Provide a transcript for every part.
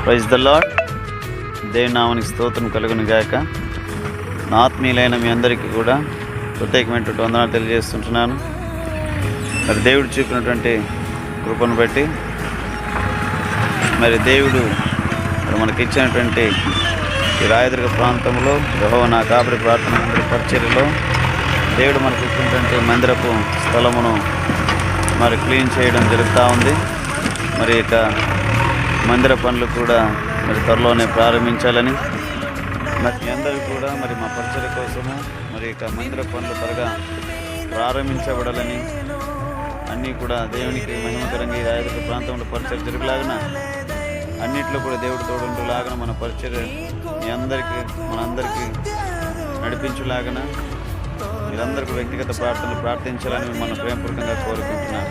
Praise the lord. దేవుని నామానికి స్తోత్రం కలుగును గాక. నా ఆత్మీయులైన మీ అందరికీ కూడా ప్రత్యేకమైనటువంటి వందనాలు తెలియజేస్తుంటున్నాను. మరి దేవుడు చూపినటువంటి కృపను బట్టి, మరి దేవుడు మనకి ఇచ్చినటువంటి ఈ రాయదుర్గ ప్రాంతంలో యెహోవా నా కాపరి ప్రార్థన మందిర పరిచర్యలో దేవుడు మనకు ఇచ్చినటువంటి మందిరపు స్థలమును మరి క్లీన్ చేయడం జరుగుతూ ఉంది. మరి ఇక మందిర పనులు కూడా మరి త్వరలోనే ప్రారంభించాలని, మరి మీ అందరూ కూడా మరి మా పరిచర్య కోసము మరి ఇక మందిర పనులు త్వరగా ప్రారంభించబడాలని, అన్నీ కూడా దేవునికి మహిమకరంగా ఈ రాయదుర్గ ప్రాంతంలో పరిచర్య జరుగులాగిన అన్నింటిలో కూడా దేవుడు తోడుంటులాగన మన పరిచర్య మీ అందరికీ మనందరికీ నడిపించులాగన మీరందరికీ వ్యక్తిగత ప్రార్థనలు ప్రార్థించాలని మన ప్రేమపూర్వకంగా కోరుకుంటున్నాను.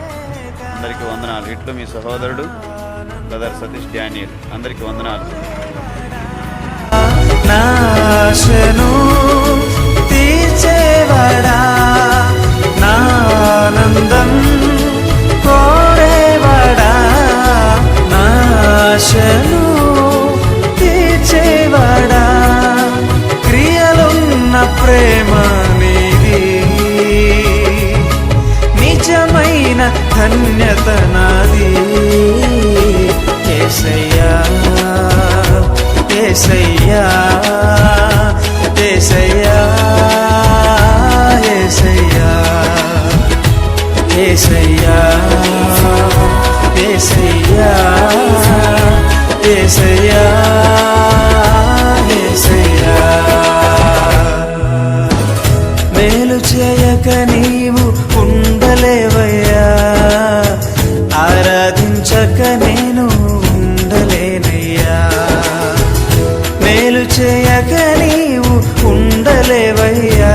అందరికీ వందనాలు. ఇట్లు మీ సహోదరుడు బ్రదర్ సతీష్ డానియల్. అందరికీ వందనాలు. నాశను తీర్చేవాడా, నానందం కోరేవాడా, నాశను తీర్చేవాడా, క్రియలున్న ప్రేమ నీది, నిజమైన ధన్యత నాది. యేసయ్యా యేసయ్యా యేసయ్యా యేసయ్యా యేసయ్యా యేసయ్యా యేసయ్యా యేసయ్యా. మేలు చేయక నీవు ఉండలేవయ్యా, ఆరాధించక నేను ఉండలేనయ్యా. మేలు చేయక నీవు ఉండలేవయ్యా,